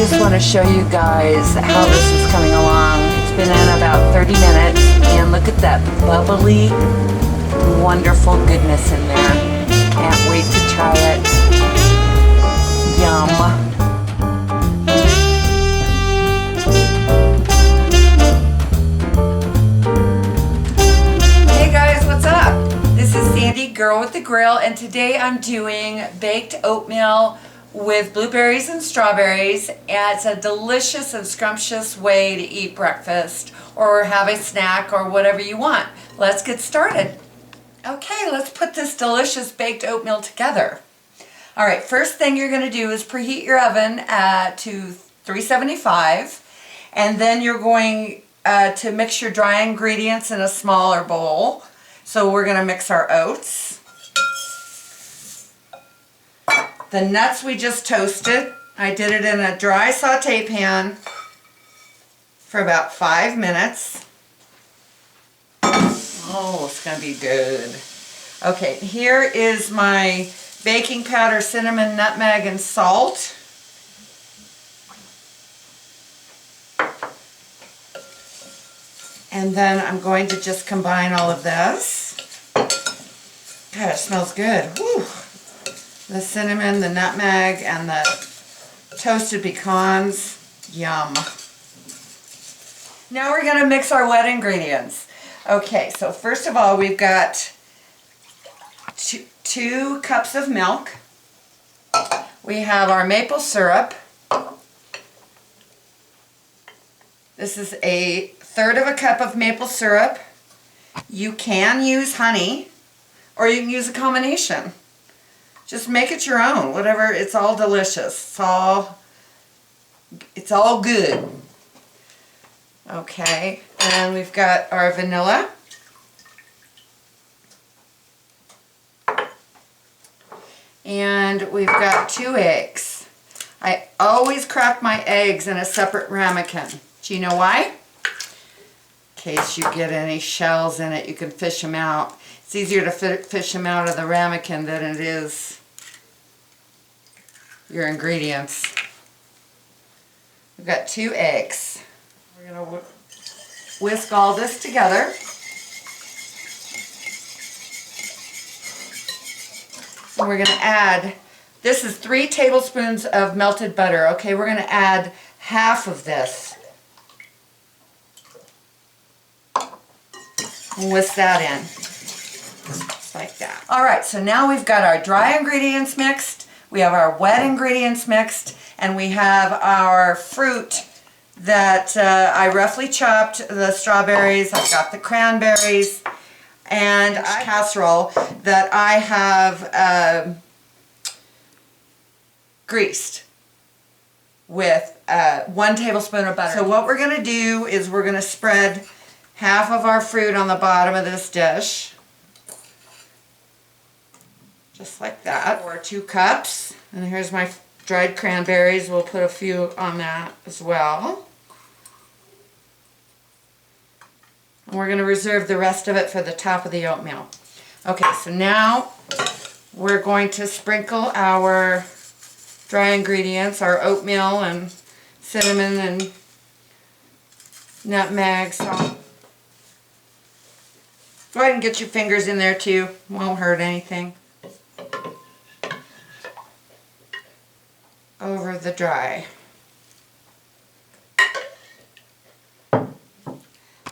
just want to show you guys how this is coming along. It's been in about 30 minutes, and look at that bubbly, wonderful goodness in there. Can't wait to try it. Yum. This is Sandy, Girl with the Grill, and today I'm doing baked oatmeal with blueberries and strawberries. And it's a delicious and scrumptious way to eat breakfast or have a snack or whatever you want. Let's get started. Okay, let's put this delicious baked oatmeal together. All right, first thing you're going to do is preheat your oven to 375, and then you're going to mix your dry ingredients in a smaller bowl. So we're going to mix our oats, the nuts we just toasted. I did it in a dry saute pan for about 5 minutes. Oh, it's going to be good. Okay, here is my baking powder, cinnamon, nutmeg, and salt. And then I'm going to just combine all of this. God, it smells good. Whew. The cinnamon, the nutmeg, and the toasted pecans. Yum. Now we're going to mix our wet ingredients. Okay, so first of all, we've got two cups of milk. We have our maple syrup. This is a 1/3 of a cup of maple syrup. You can use honey, or you can use a combination. Just make it your own, whatever. It's all delicious. It's all good. Okay, and we've got our vanilla. And we've got 2 eggs. I always crack my eggs in a separate ramekin. Do you know why? In case you get any shells in it, you can fish them out. It's easier to fish them out of the ramekin than it is your ingredients. We've got 2 eggs. We're going to whisk all this together. And we're going to add, this is 3 tablespoons of melted butter. Okay, we're going to add half of this. And whisk that in, just like that. All right, so now we've got our dry ingredients mixed, we have our wet ingredients mixed, and we have our fruit that I roughly chopped, the strawberries, I've got the cranberries, and a casserole that I have greased with 1 tablespoon of butter. So what we're going to do is we're going to spread half of our fruit on the bottom of this dish, just like that, or 2 cups. And here's my dried cranberries. We'll put a few on that as well. And we're going to reserve the rest of it for the top of the oatmeal. Okay, so now we're going to sprinkle our dry ingredients, our oatmeal and cinnamon and nutmeg, salt. Go ahead and get your fingers in there too. Won't hurt anything. Over the dry.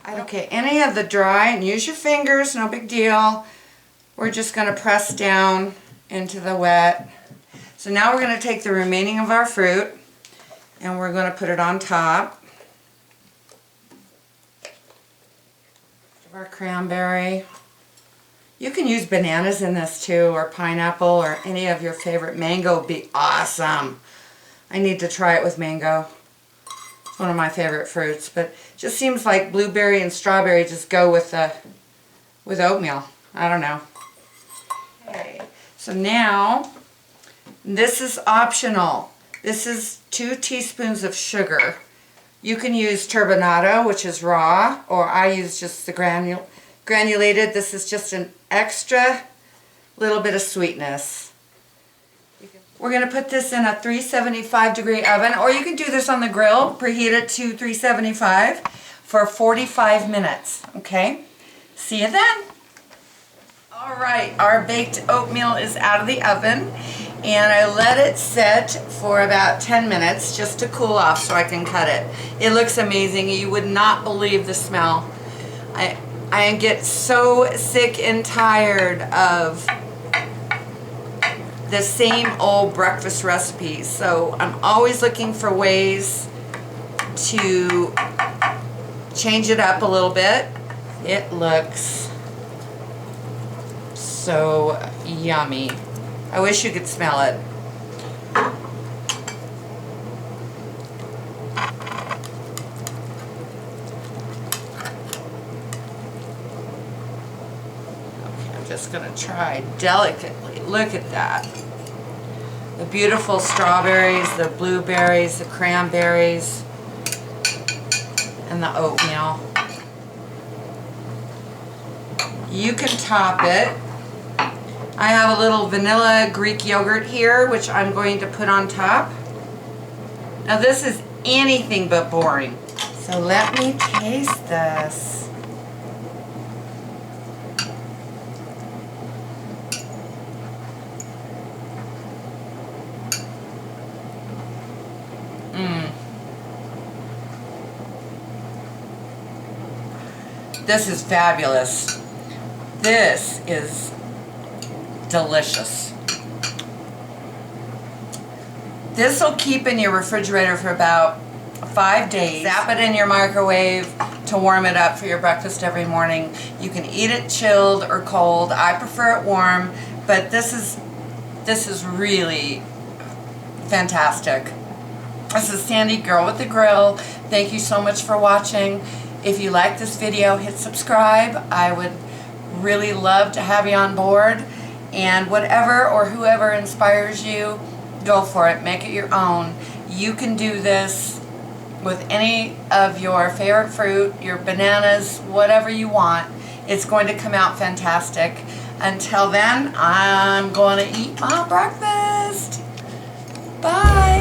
Okay, any of the dry, and use your fingers, no big deal. We're just going to press down into the wet. So now we're going to take the remaining of our fruit and we're going to put it on top. Our cranberry. You can use bananas in this too, or pineapple, or any of your favorite. Mango would be awesome. I need to try it with mango. It's one of my favorite fruits, but it just seems like blueberry and strawberry just go with oatmeal. I don't know. Okay, so now this is optional. This is 2 teaspoons of sugar. You can use turbinado, which is raw, or I use just the granulated. This is just an extra little bit of sweetness. We're going to put this in a 375 degree oven, or you can do this on the grill, preheat it to 375 for 45 minutes, okay? See you then. All right, our baked oatmeal is out of the oven, and I let it sit for about 10 minutes just to cool off so I can cut it. It looks amazing. You would not believe the smell. I get so sick and tired of the same old breakfast recipes, so I'm always looking for ways to change it up a little bit. It looks so yummy. I wish you could smell it. Okay, I'm just gonna try delicately. Look at that. The beautiful strawberries, the blueberries, the cranberries, and the oatmeal. You can top it. I have a little vanilla Greek yogurt here, which I'm going to put on top. Now this is anything but boring. So let me taste this. This is fabulous. This is delicious. This will keep in your refrigerator for about 5 days. Zap it in your microwave to warm it up for your breakfast every morning. You can eat it chilled or cold. I prefer it warm, but this is really fantastic. This is Sandy, Girl with the Grill. Thank you so much for watching. If you like this video, hit subscribe. I would really love to have you on board. And whatever or whoever inspires you, go for it. Make it your own. You can do this with any of your favorite fruit, your bananas, whatever you want. It's going to come out fantastic. Until then, I'm going to eat my breakfast. Bye.